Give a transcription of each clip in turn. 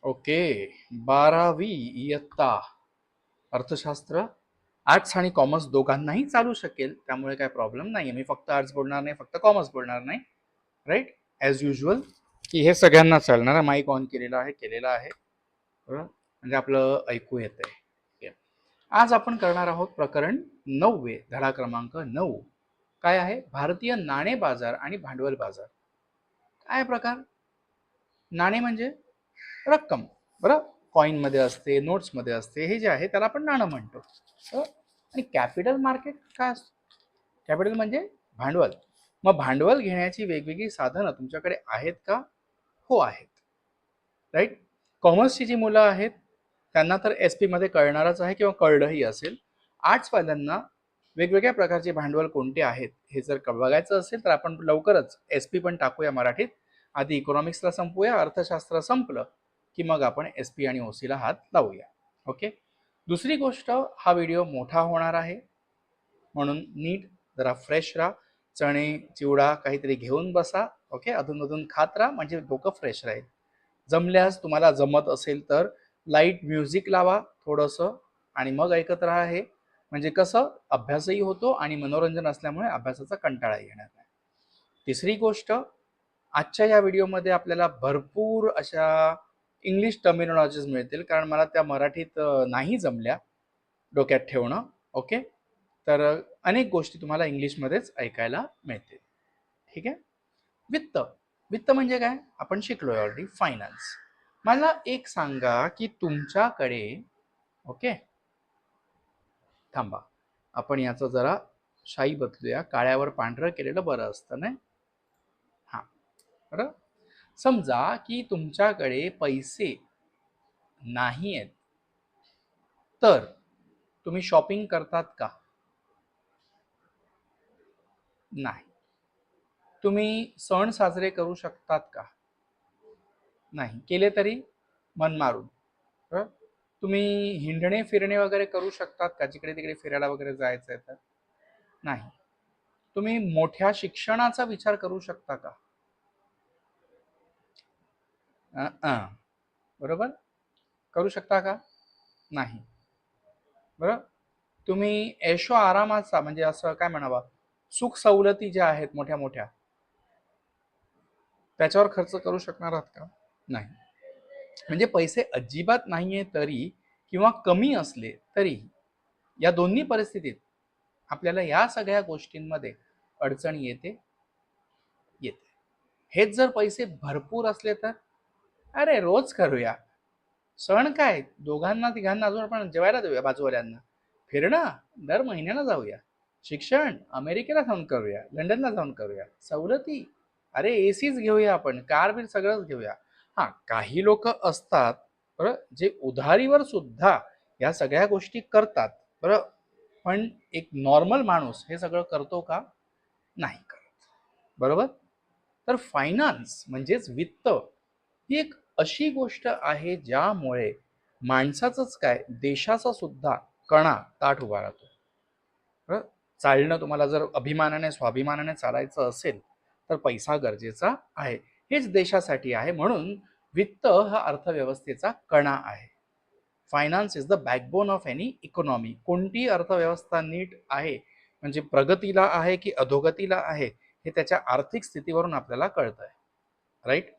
Okay. 12वी इयत्ता अर्थशास्त्र. आर्ट्स आणि कॉमर्स दोघांनाही चालू शकेल, त्यामुळे काय प्रॉब्लेम नाही. मी फक्त आर्ट्स बोलणार नाही, फक्त कॉमर्स बोलणार नाही. राईट, ॲज युजल की हे सगळ्यांना चालणार आहे. माईक ऑन केलेला आहे बरोबर, म्हणजे आपलं ऐकू येत आहे. आज आपण करणार आहोत प्रकरण 9, धडा क्रमांक 9. काय आहे? भारतीय नाणे बाजार आणि भांडवल बाजार. काय प्रकार? नाणे म्हणजे रक्कम, बरं, कॉइन मध्ये असते, नोट्स मध्ये असते, हे जे आहे त्याला आपण नाणं म्हणतो. आणि कॅपिटल मार्केट काय असतं? कॅपिटल म्हणजे भांडवल. मग भांडवल घेण्याची वेगवेगळी साधनं तुमच्याकडे आहेत का? हो आहेत. राईट. कॉमर्सची जी मुलं आहेत त्यांना तर एस पी मध्ये कळणारच आहे किंवा कळलंही असेल. आर्ट्सवाल्यांना वेगवेगळ्या प्रकारचे भांडवल कोणते आहेत हे जर बघायचं असेल तर आपण लवकरच एस पी पण टाकूया मराठीत. आधी इकॉनॉमिक्सला संपवूया, अर्थशास्त्र संपलं की मग आपण एस पी आणि ओसीला हात लावूया. ओके. दुसरी गोष्ट, हा व्हिडिओ मोठा होणार आहे म्हणून नीट जरा फ्रेश राहा. चणे चिवडा काहीतरी घेऊन बसा. ओके, अधूनमधून खात राहा म्हणजे डोकं फ्रेश राहील. जमल्यास तुम्हाला जमत असेल तर लाईट म्युझिक लावा थोडंसं आणि मग ऐकत राहा. हे म्हणजे कसं अभ्यासही होतो आणि मनोरंजन असल्यामुळे अभ्यासाचा कंटाळा येणार नाही. तिसरी गोष्ट, आजच्या या व्हिडिओमध्ये आपल्याला भरपूर अशा इंग्लिश टर्मिनॉलॉजीज मिळतील, कारण मला त्या मराठीत नाही जमल्या डोक्यात ठेवणं. ओके, तर अनेक गोष्टी तुम्हाला इंग्लिशमध्येच ऐकायला मिळतील. ठीक आहे. वित्त. वित्त म्हणजे काय? आपण शिकलोय ऑलरेडी, फायनान्स. मला एक सांगा की तुमच्याकडे, ओके थांबा, आपण याचं जरा शाई बदलूया, काळ्यावर पांढरं केलेलं बरं असतं ना. हा, बरं. समजा की तुमच्याकडे पैसे नाही आहेत, तर तुम्ही शॉपिंग करतात का? नाही. तुम्ही सण साजरे करू शकतात का? नाही. केले तरी मन मारून. तुम्ही हिंडणे फिरणे वगैरे करू शकतात का? जिकडे तिकडे फिरायला वगैरे जायचं आहे तर? नाही. तुम्ही मोठ्या शिक्षणाचा विचार करू शकता का? बरोबर. करू शकता का? नाही. बरं. तुम्ही ऐशो आरामाचा म्हणजे असं काय म्हणावा, सुख सवलती ज्या आहेत मोठ्या मोठ्या, त्याच्यावर खर्च करू शकणार आहात का? नाही. म्हणजे पैसे अजिबात नाहीये तरी किंवा कमी असले तरी या दोन्ही परिस्थितीत आपल्याला या सगळ्या गोष्टींमध्ये अडचण येते. हेच जर पैसे भरपूर असले तर अरे रोज करूया. सण काय, दोघांना तिघांना अजून आपण जेवायला देऊया, बाजूवाल्यांना फिरणं दर महिन्याला जाऊया, शिक्षण अमेरिकेला जाऊन करूया, लंडनला जाऊन करूया, सवलती अरे एसीच घेऊया, आपण कार बिल सगळंच घेऊया. हा, काही लोक असतात बरं जे उधारीवर सुद्धा या सगळ्या गोष्टी करतात, बरं, पण एक नॉर्मल माणूस हे सगळं करतो का? नाही करत. बरोबर. तर फायनान्स म्हणजेच वित्त ही एक अशी गोष्ट आहे ज्यामुळे माणसाचंच काय, देशाचा सुद्धा कणा ताठ उभा राहतो. चालणं, तुम्हाला जर अभिमानाने स्वाभिमानाने चालायचं असेल तर पैसा गरजेचा आहे. हेच देशासाठी आहे. म्हणून वित्त हा अर्थव्यवस्थेचा कणा आहे. Finance is the backbone of any economy. कोणती अर्थव्यवस्था नीट आहे म्हणजे प्रगतीला आहे की अधोगतीला आहे हे त्याच्या आर्थिक स्थितीवरून आपल्याला कळत आहे. राईट.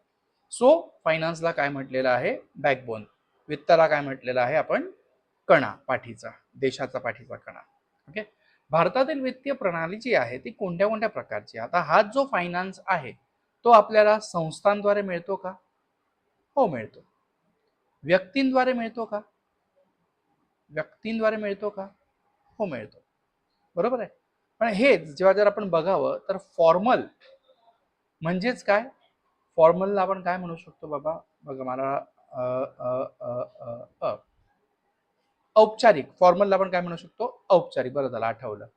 सो फायनान्सला काय म्हटलेलं आहे? बॅकबोन. वित्ताला काय म्हटलेलं आहे आपण? कणा, पाठीचा, देशाचा पाठीचा कणा. ओके. भारतातील वित्तीय प्रणाली जी आहे ती कोणत्या कोणत्या प्रकारची? आता हा जो फायनान्स आहे तो आपल्याला संस्थांद्वारे मिळतो का? हो मिळतो. व्यक्तींद्वारे मिळतो का? व्यक्तींद्वारे मिळतो का? हो मिळतो. बरोबर आहे. पण हेच जेव्हा जर आपण बघावं तर फॉर्मल म्हणजेच काय? फॉर्मलला आपण काय म्हणू शकतो बाबा? बघा मला औपचारिक. फॉर्मलला आपण काय म्हणू शकतो? औपचारिक. बरं झालं आठवलं.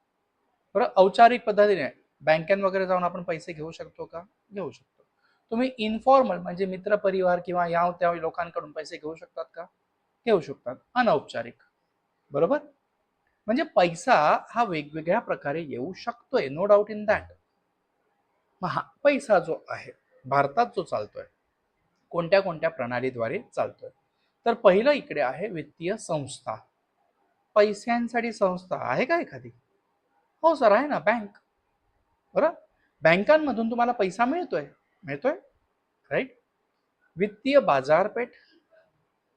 बरं, औपचारिक पद्धतीने बँकेत वगैरे जाऊन आपण पैसे घेऊ शकतो का? घेऊ शकतो. तुम्ही इनफॉर्मल म्हणजे मित्र परिवार किंवा या त्या लोकांकडून पैसे घेऊ शकतात का? घेऊ शकतात. अनौपचारिक. बरोबर. म्हणजे पैसा हा वेगवेगळ्या प्रकारे येऊ शकतोय, नो डाऊट इन दॅट. हा पैसा जो आहे भारतात जो चालतोय कोणत्या कोणत्या प्रणालीद्वारे चालतोय? तर पहिलं इकडे आहे वित्तीय संस्था. पैशांसाठी संस्था आहे का एखादी? हो सर, आहे ना, बँक. बरं, बँकांमधून तुम्हाला पैसा मिळतोय राईट. वित्तीय बाजारपेठ,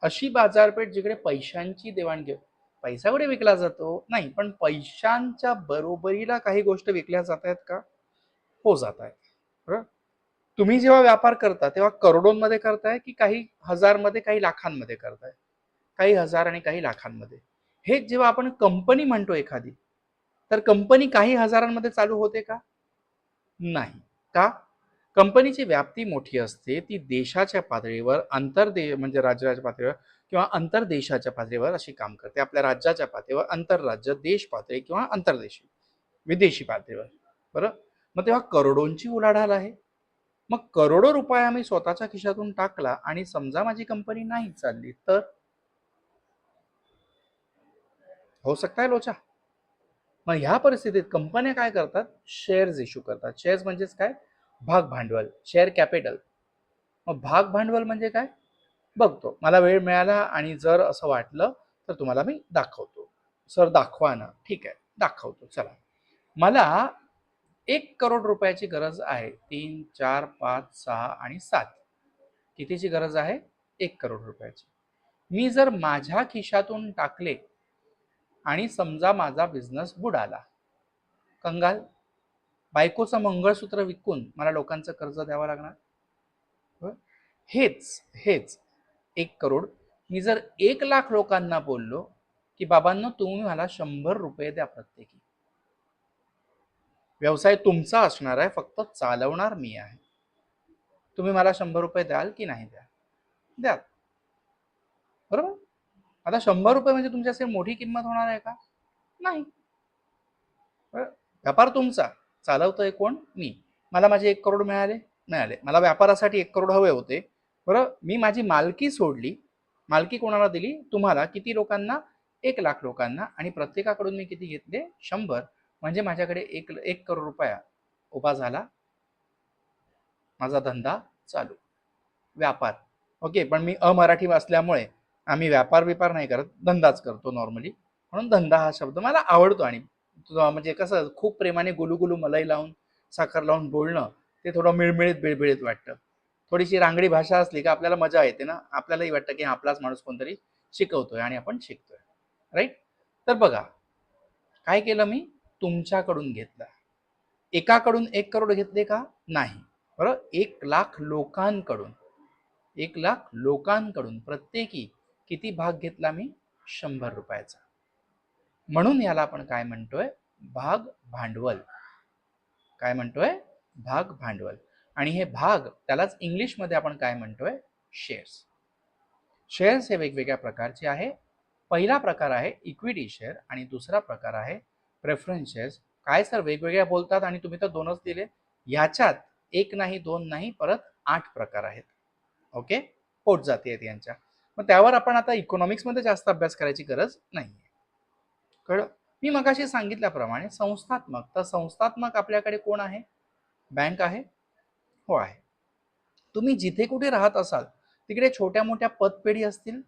अशी बाजारपेठ जिकडे पैशांची देवाणघेवाण, पैसा कुठे विकला जातो नाही, पण पैशांच्या बरोबरीला काही गोष्टी विकल्या जात आहेत का? हो, जात आहेत. बरं, तुम्ही जेव्हा व्यापार करता तेव्हा करोडोंमध्ये करताय की काही हजारमध्ये, काही लाखांमध्ये करताय? काही हजार आणि काही लाखांमध्ये. हे जेव्हा आपण कंपनी म्हणतो एखादी, तर कंपनी काही हजारांमध्ये चालू होते का? नाही. का? कंपनीची व्याप्ती मोठी असते. ती देशाच्या पातळीवर, म्हणजे राज्याच्या पातळीवर किंवा आंतरदेशाच्या पातळीवर अशी काम करते. आपल्या राज्याच्या पातळीवर, आंतरराज्य, देश पातळी किंवा आंतरदेशी, विदेशी पातळीवर. बरं, मग तेव्हा करोडोंची उलाढाल आहे. मग करोडो रुपये आम्ही स्वतःच्या खिशातून टाकला आणि समजा माझी कंपनी नाही चालली, तर हो सकता है लोचा. मग ह्या परिस्थितीत कंपन्या काय करतात? शेअर्स इश्यू करतात. शेअर्स म्हणजेच काय? भाग भांडवल, शेअर कॅपिटल. मग भाग भांडवल म्हणजे काय? बघतो, मला वेळ मिळाला आणि जर असं वाटलं तर तुम्हाला मी दाखवतो. सर दाखवा ना. ठीक आहे, दाखवतो. चला, मला 1 करोड रुपयाची गरज आहे. 3, 4, 5, 6 आणि 7. कितीची गरज आहे? 1 करोड रुपयाची. मी जर माझ्या खिशातून टाकले आणि समजा माझा बिझनेस बुडाला, कंगाल, बायकोचं मंगळसूत्र विकून मला लोकांचं कर्ज द्यावं लागणार. हेच हेच 1 करोड मी जर 1 लाख लोकांना बोललो की बाबांनो, तुम्ही मला 100 रुपये द्या प्रत्येकी. व्यवसाय तुमचा असणार आहे, फक्त चालवणार मी आहे. तुम्ही मला 100 रुपये द्याल की नाही द्याल? द्या. बरोबर. आता 100 रुपये म्हणजे तुमच्यासाठी मोठी किंमत होणार आहे का? नाही. व्यापार तुमचा, चालवतोय कोण? मी. मला माझे 1 करोड मिळाले. मला व्यापारासाठी 1 करोड हवे होते. बरं, मी माझी मालकी सोडली. मालकी कोणाला दिली? तुम्हाला. किती लोकांना? 1 लाख लोकांना. आणि प्रत्येकाकडून मी किती घेतले? 100. म्हणजे माझ्याकडे 1 करोड रुपया उभा झाला. माझा धंदा चालू, व्यापार. ओके, पण मी अमराठी असल्यामुळे आम्ही व्यापार नाही करत, धंदाच करतो नॉर्मली. म्हणून धंदा हा शब्द मला आवडतो. आणि म्हणजे कसं, खूप प्रेमाने गुलू मलाई लावून, साखर लावून बोलणं, ते थोडं मिळमिळीत बिळबिळीत वाटतं. थोडीशी रांगडी भाषा असली का आपल्याला मजा येते ना, आपल्यालाही वाटतं की आपलाच माणूस कोणतरी शिकवतोय आणि आपण शिकतोय, राईट. तर बघा, काय केलं मी? तुमच्याकडून घेतलं. एकाकडून 1 करोड घेतले का? नाही. बरं, 1 लाख लोकांकडून, 1 लाख लोकांकडून प्रत्येकी किती भाग घेतला मी? 100 रुपयाचा. म्हणून याला आपण काय म्हणतोय? भाग भांडवल. काय म्हणतोय? भाग भांडवल. आणि हे भाग, त्यालाच इंग्लिशमध्ये आपण काय म्हणतोय? शेअर्स. शेअर्स हे वेगवेगळ्या प्रकारचे आहे. पहिला प्रकार आहे इक्विटी शेअर आणि दुसरा प्रकार आहे प्रेफरन्स शेअर्स. काय सर, वेगवेगळ्या बोलतात आणि तुम्ही तर 2च दिले. ह्याच्यात 1 नाही, 2 नाही, परत 8 प्रकार आहेत. ओके, पोटजाती आहेत यांच्या. मग त्यावर आपण आता इकॉनॉमिक्समध्ये जास्त अभ्यास करायची गरज नाही. कळलं? मी मगाशी सांगितल्याप्रमाणे संस्थात्मक, तर संस्थात्मक आपल्याकडे कोण आहे? बँक आहे. हो आहे. तुम्ही जिथे कुठे राहत असाल तिकडे छोट्या मोठ्या पतपेढी असतील,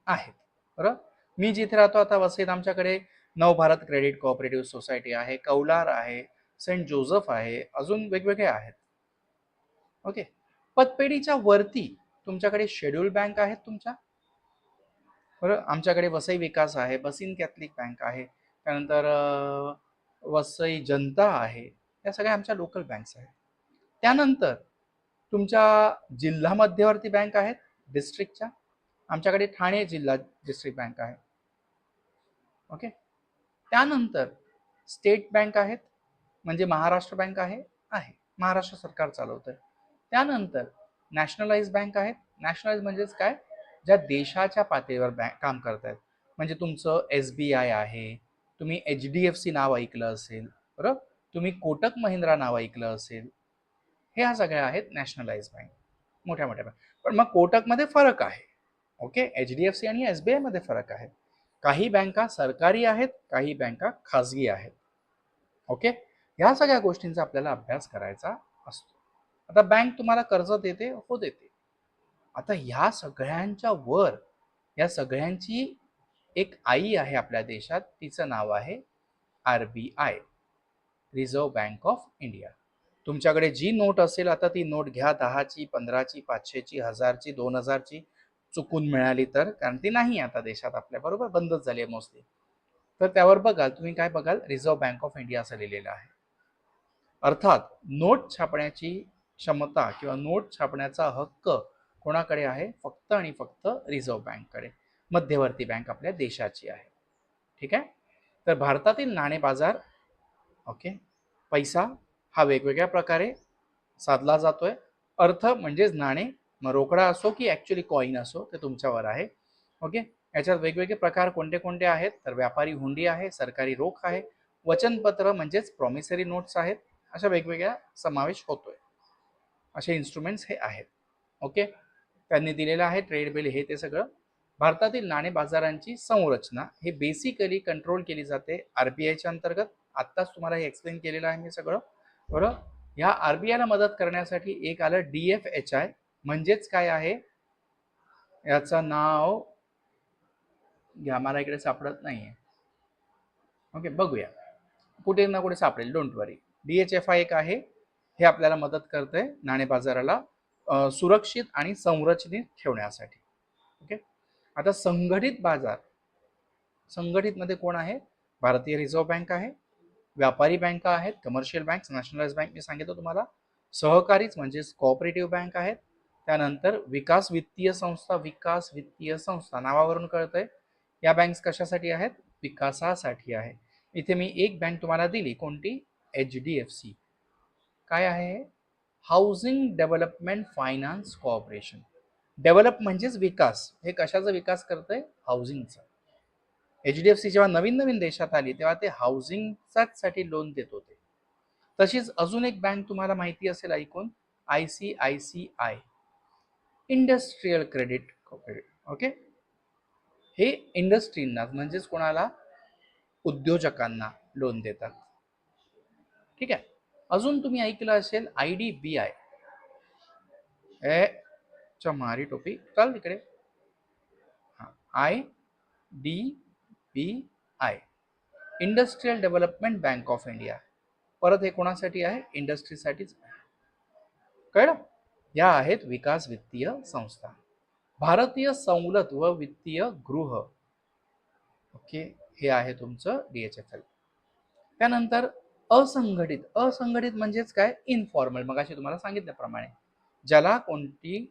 आहेत. बरं, मी जिथे राहतो आता वसईत, आमच्याकडे नवभारत क्रेडिट कोऑपरेटिव्ह सोसायटी आहे, कौलार आहे, सेंट जोसेफ आहे, अजून वेगवेगळे आहेत. ओके, पतपेढीच्या वरती तुमच्याकडे शेड्यूल बँक आहेत तुमच्या. बरं, आमच्याकडे वसई विकास आहे, बसिन कॅथलिक बँक आहे, त्यानंतर वसई जनता आहे. या सगळ्या आमच्या लोकल बँक्स आहेत. त्यानंतर तुमच्या जिल्हा मध्यवर्ती बँक आहेत डिस्ट्रिक्टच्या. आमच्याकडे ठाणे जिल्हा डिस्ट्रिक्ट बँक आहे. ओके, त्यानंतर स्टेट बँक आहेत, म्हणजे महाराष्ट्र बँक आहे, महाराष्ट्र सरकार चालवतंय. त्यानंतर नॅशनलाइज बँक आहेत. नॅशनलाइज म्हणजेच काय? ज्या देशाच्या पातळीवर काम करतायत. म्हणजे तुमचं SBI आहे, तुम्ही HDFC नाव ऐकलं असेल, बरं, तुम्ही कोटक महिंद्रा नाव ऐकलं असेल. ह्या सगळ्या आहेत नॅशनलाइज बँक, मोठ्या मोठ्या बँक. पण मग कोटकमध्ये फरक आहे. ओके, HDFC आणि SBI मध्ये फरक आहे. काही बँका सरकारी आहेत, काही बँका खाजगी आहेत. ओके, ह्या सगळ्या गोष्टींचा आपल्याला अभ्यास करायचा असतो. आता बँक तुम्हाला कर्ज देते, हो देते. आता ह्या सगळ्यांच्या वर या सगळ्यांची एक आई आहे आपल्या देशात, तिचं नाव आहे RBI, reserve bank of India. तुमच्याकडे जी नोट असेल आता ती नोट घ्या, 10ची, 15ची, 500ची, 1000ची, 2000ची चुकून मिळाली तर, कारण ती नाही आता देशात आपल्या, बरोबर, बंदच झाली आहे मोस्टली. तर त्यावर बघाल तुम्ही, काय बघाल, रिझर्व्ह बँक ऑफ इंडिया असं लिहिलेलं आहे. अर्थात नोट छापण्याची क्षमता किंवा नोट छापण्याचा हक्क कोणाकडे आहे? फक्त आणि फक्त रिझर्व्ह बँककडे, मध्यवर्ती बँक आपल्या देशाची आहे. ठीक आहे. तर भारतातील नाणे बाजार, ओके, पैसा हा वेगवेगळ्या प्रकारे साधला जातोय. अर्थ म्हणजेच नाणे, मग रोकडा असो की ऍक्च्युअली कॉईन असो, ते तुमच्यावर आहे. ओके. याच्यात वेगवेगळे प्रकार कोणते कोणते आहेत? तर व्यापारी हुंडी आहे, सरकारी रोख आहे, वचनपत्र म्हणजेच प्रॉमिसरी नोट्स आहेत, अशा वेगवेगळ्या समावेश होतोय. असे इन्स्ट्रुमेंट्स हे आहेत. ओके. त्यांनी दिलेलं आहे ट्रेड बिल, हे ते सगळं. भारतातील नाणे बाजारांची संरचना हे बेसिकली कंट्रोल केली जाते RBIच्या अंतर्गत. आत्ताच तुम्हाला हे एक्सप्लेन केलेलं आहे मी सगळं, बरोबर. ह्या RBIला मदत करण्यासाठी एक आलं DFHI, म्हणजेच काय आहे याचं नाव घ्या, मला इकडे सापडत नाहीये. ओके, बघूया, कुठे ना कुठे सापडेल, डोंट वरी. DHFI एक आहे, हे आपल्याला मदत करते नाणे बाजाराला सुरक्षित आणि संरचनेत ठेवण्यासाठी. ओके. आता संघटित बाजार, संघटित मध्ये कोण आहे? भारतीय रिझर्व्ह बँक आहे, व्यापारी बँका आहेत, कमर्शियल बँक, नॅशनलाइज बँक मी सांगितलं तुम्हाला, सहकारीच म्हणजेच कोऑपरेटिव्ह बँक आहेत, त्यानंतर विकास वित्तीय संस्था. विकास वित्तीय संस्था नावावरून कळतंय या बँक्स कशासाठी आहेत? विकासासाठी आहे. इथे मी एक बँक तुम्हाला दिली, कोणती? HDFC. काय आहे? Housing development finance corporation. Develop म्हणजेच विकास, हे कशाचा विकास करतंय? हाऊसिंगचा. HDFC जेव्हा नवीन नवीन देशात आली तेव्हा ते हाऊसिंगचाच साठी लोन देत होते. तशीच अजून एक बँक तुम्हाला माहिती असेल ऐकून, ICICI, industrial credit corporation. Okay. हे इंडस्ट्रीना म्हणजेच कोणाला? उद्योजकांना लोन देतात. ठीक आहे. अजून तुम्ही ऐकलं असेल IDBI. चमारी टोपी, चाल तिकडे. IDBI, industrial development bank of India. परत हे कोणासाठी आहे? इंडस्ट्रीसाठीच. कळलं? या आहेत विकास वित्तीय संस्था. भारतीय सवलत व वित्तीय गृह, ओके, हे आहे तुमचं DHFL. त्यानंतर असंघटित. असंघटित म्हणजेच काय? इनफॉर्मल. मग अशी तुम्हाला सांगितल्याप्रमाणे ज्याला कोणती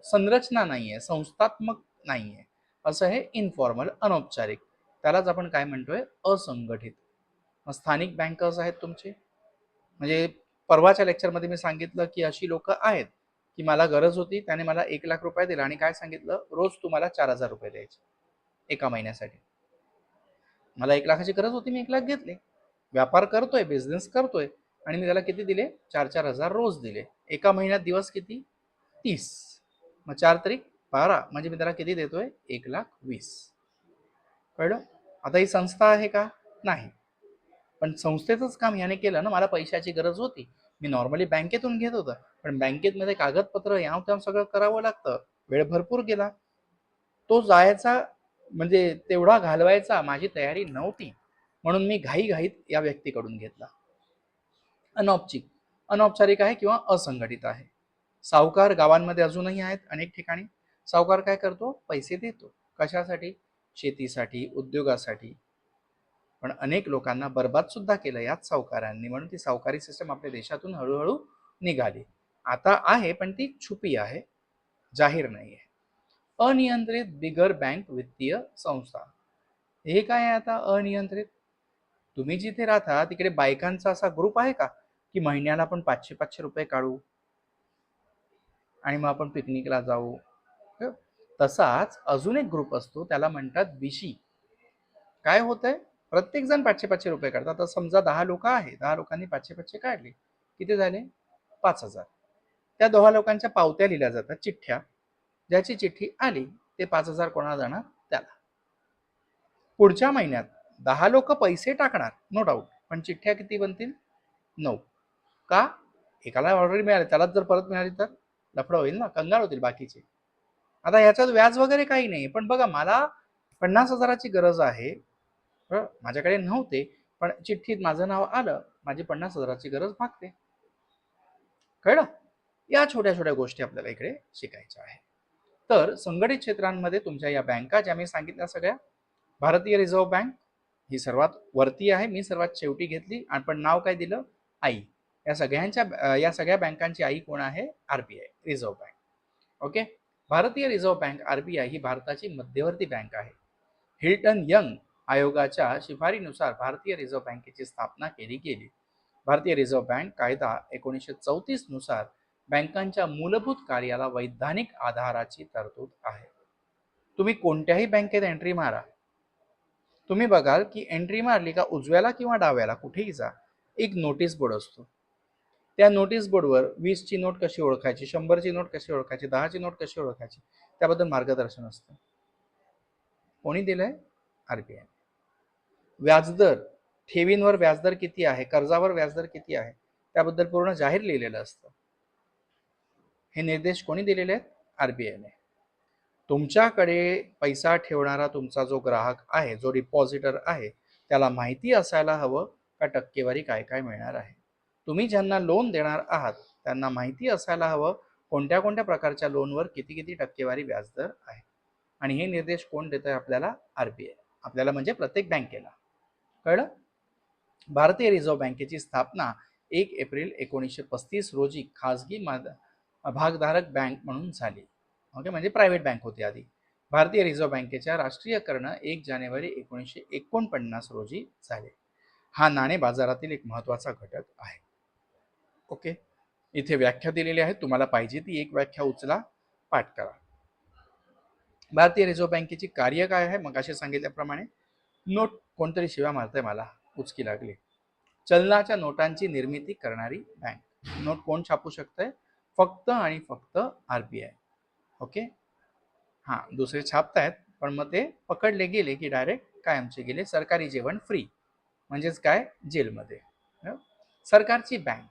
संरचना नाहीये, संस्थात्मक नाहीये, असं हे इनफॉर्मल, अनौपचारिक, त्यालाच आपण काय म्हणतोय? असंघटित. स्थानिक बँकर्स आहेत तुमचे. म्हणजे परवाच्या लेक्चरमध्ये मी सांगितलं की अशी लोक आहेत की मला गरज होती, त्याने मला 1,00,000 रुपये दिला आणि काय सांगितलं? रोज तुम्हाला 4,000 रुपये द्यायचे एका महिन्यासाठी. मला 1,00,000ची गरज होती, मी 1,00,000 घेतले. व्यापार करतोय, बिझनेस करतोय, आणि मी त्याला किती दिले? 4,000 रोज दिले. एका महिन्यात दिवस किती? 30. मग 4 तरी 12, म्हणजे मी त्याला किती देतोय? 1,20,000. कळलं? आता ही संस्था आहे का? नाही. पण संस्थेचंच काम याने केलं ना. मला पैशाची गरज होती, मी नॉर्मली बँकेतून घेत होतं, पण बँकेत कागदपत्र याव त्याव सगळं करावं लागतं, वेळ भरपूर गेला. तो जायचा म्हणजे तेवढा घालवायचा माझी तयारी नव्हती, म्हणून मी घाईघाईत या व्यक्तीकडून घेतला. अनौपचारिक आहे किंवा असंघटित आहे. सावकार गावांमध्ये अजूनही आहेत अनेक ठिकाणी. सावकार काय करतो? पैसे देतो. कशासाठी? शेतीसाठी, उद्योगासाठी. पण अनेक लोकांना बर्बाद सुद्धा केलं याच सावकारांनी, म्हणून ती सावकारी सिस्टम आपल्या देशातून हळूहळू निघाली. आता आहे पण ती छुपी आहे, जाहीर नाही आहे. अनियंत्रित बिगर बँक वित्तीय संस्था, हे काय आहे आता अनियंत्रित? तुम्ही जिथे राहता तिकडे बायकांचा असा ग्रुप आहे का की महिन्याला आपण 500-500 रुपये काढू आणि मग आपण पिकनिकला जाऊ? तसाच अजून एक ग्रुप असतो, त्याला म्हणतात बिशी. काय होतंय? प्रत्येक जण 500-500 रुपये काढतात. तर समजा 10 लोक आहे, 10 लोकांनी 500-500 काढले, किती झाले? 5,000. त्या 10 लोकांच्या पावत्या लिहिल्या जातात, चिठ्ठ्या. ज्याची चिठ्ठी आली ते 5,000 कोणाला जाणार? त्याला. पुढच्या महिन्यात 10 लोक पैसे टाकणार, नो डाऊट, पण चिठ्ठ्या किती बनतील? 9. का? एकाला ऑर्डर मिळाली, त्यालाच जर परत मिळाली तर लफडं होईल ना, कंगाल होतील बाकीचे. आता ह्याच्यात व्याज वगैरे काही नाही, पण बघा मला 50,000ची गरज आहे, माझ्याकडे नव्हते, पण चिठ्ठीत माझं नाव आलं, माझी 50,000ची गरज भागते. कळलं? या छोट्या छोट्या गोष्टी आपल्याला इकडे शिकायच्या आहेत. तर संघटित क्षेत्रांमध्ये तुमच्या या बँका ज्या मी सांगितल्या सगळ्या, भारतीय रिझर्व्ह बँक ही सर्वात वरती आहे, मी सर्वात शेवटी घेतली, पण नाव काय दिलं? आई. या सगळ्या बँकांची आई कोण आहे? RBI, reserve bank. ओके. भारतीय रिझर्व्ह बँक आरबीआय ही भारताची मध्यवर्ती बँक आहे. हिल्टन यंग आयोगाच्या शिफारीनुसार भारतीय रिझर्व्ह बँकेची स्थापना केली गेली. भारतीय रिझर्व्ह बँक कायदा 1934 नुसार बँकांच्या मूलभूत कार्याला वैधानिक आधाराची तरतूद आहे. तुम्ही कोणत्याही बँकेत एंट्री मारा, तुम्ही बघाल की एंट्री मारली का उजव्याला किंवा डाव्याला कुठेही जा, एक नोटीस बोर्ड असतो. त्या नोटीस बोर्डवर 20ची नोट कशी ओळखायची, 100ची नोट कशी ओळखायची, 10ची नोट कशी ओळखायची, त्याबद्दल मार्गदर्शन असतं. कोणी दिलंय? आरबीआय. व्याजदर, ठेवींवर व्याजदर किती आहे, कर्जावर व्याजदर किती आहे, त्याबद्दल पूर्ण जाहीर लिहिलेलं असतं. हे निर्देश कोणी दिलेले आहेत? आरबीआयने. तुमच्याकडे पैसा ठेवणारा तुमचा जो ग्राहक आहे, जो डिपॉझिटर आहे, त्याला माहिती असायला हवं का टक्केवारी काय काय मिळणार आहे. तुम्ही ज्यांना लोन देणार आहात त्यांना माहिती असायला हवं कोणत्या कोणत्या प्रकारच्या लोनवर किती किती टक्केवारी व्याजदर आहे. आणि हे निर्देश कोण देत आहे आपल्याला? आरबीआय. आपल्याला म्हणजे प्रत्येक बँकेला. कळलं? भारतीय रिझर्व्ह बँकेची स्थापना 1 एप्रिल 1935 रोजी खाजगी भागधारक बँक म्हणून झाली. ओके, म्हणजे प्रायव्हेट बँक होती आधी. भारतीय रिझर्व्ह बँकेच्या राष्ट्रीयकरण 1 जानेवारी 1949 रोजी झाले. हा नाणे बाजारातील एक महत्वाचा घटक आहे. ओके, इथे व्याख्या दिलेली आहे, तुम्हाला पाहिजे ती एक व्याख्या उचला, पाठ करा. भारतीय रिझर्व्ह बँकेची कार्य काय आहे? मग असे सांगितल्याप्रमाणे नोट, कोणतरी शिव्या मारते मला, उचकी लागली. चलनाच्या नोटांची निर्मिती करणारी बँक. नोट कोण छापू शकतंय? फक्त आणि फक्त आरबीआय. ओके. हां, दुसरे छापतायत, पण मग ते पकडले गेले की डायरेक्ट कायमचे गेले, सरकारी जेवण फ्री, म्हणजेच काय? जेलमध्ये. सरकारची बँक.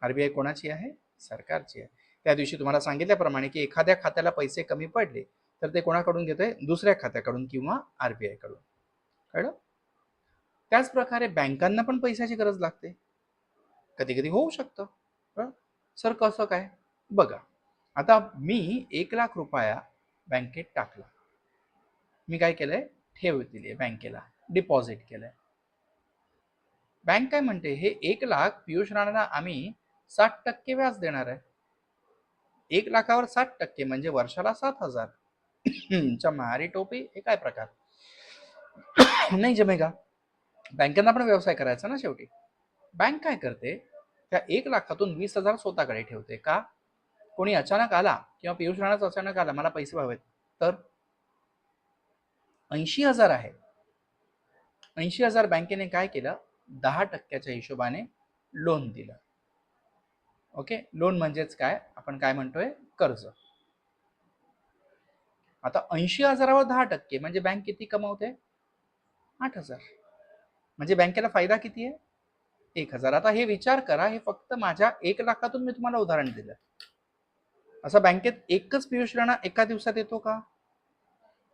आरबीआय कोणाची आहे? सरकारची आहे. त्या दिवशी तुम्हाला सांगितल्याप्रमाणे की एखाद्या खात्याला पैसे कमी पडले तर ते कोणाकडून घेतोय? दुसऱ्या खात्याकडून किंवा आरबीआय कडून. कळलं? त्याच प्रकारे बँकांना पण पैशाची गरज लागते, कधी कधी होऊ शकतं. सर कसं काय? बघा, आता मी 1,00,000 रुपया बँकेत टाकला, मी काय केलंय? ठेव दिली बँकेला, डिपॉझिट केलंय. बँक काय म्हणते? हे 1,00,000 पियुष राणाला आम्ही 60% व्याज देणार आहे. 1,00,000वर 60% म्हणजे वर्षाला 7,000. चमारी टोपी, हे काय प्रकार? नाही जमेगा. बँकेना पण व्यवसाय करायचा ना शेवटी. बँक काय करते? त्या 1,00,000तून 20,000 स्वतःकडे ठेवते. का? कोणी अचानक आला किंवा पियुष राणाच अचानक आला, मला पैसे हवेत, तर 80,000 आहे. 80,000 बँकेने काय केलं? 10%च्या हिशोबाने लोन दिलं. ओके, लोन म्हणजेच काय? आपण काय म्हणतोय? कर्ज. आता 80,000वर 10% म्हणजे बँक किती कमवते? 8,000. म्हणजे बँकेला फायदा किती आहे? 1,000. आता हे विचार करा, हे फक्त माझ्या 1,00,000तून मी तुम्हाला उदाहरण दिलं. असं बँकेत एकच पियुष राणा एका दिवसात येतो का?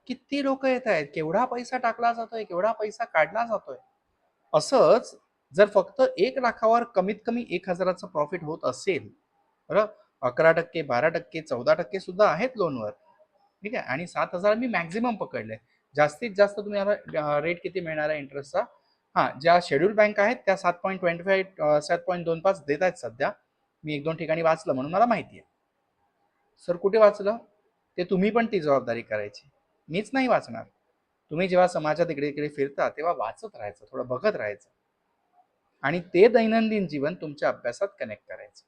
किती लोक येत आहेत, केवढा पैसा टाकला जातोय, केवढा पैसा काढला जातोय. असंच जर फक्त 1,00,000वर कमीत कमी 1,000चं प्रॉफिट होत असेल, बरं, 11%, 12%, 14% सुद्धा आहेत लोनवर, ठीक आहे, आणि 7,000 मी मॅक्झिमम पकडले. जास्तीत जास्त तुम्हाला रेट किती मिळणार आहे इंटरेस्टचा? हां, ज्या शेड्यूल बँक आहेत त्या 7.25 7.25 देत आहेत सध्या. मी 1-2 ठिकाणी वाचलं म्हणून मला माहिती आहे. सर कुठे वाचलं? ते तुम्ही पण ती जबाबदारी करायची, मीच नाही वाचणार. तुम्ही जेव्हा समाजात इकडे इकडे फिरता तेव्हा वाचत राहायचं, थोडं बघत राहायचं, आणि ते दैनंदिन जीवन तुमच्या अभ्यासात कनेक्ट करायचं.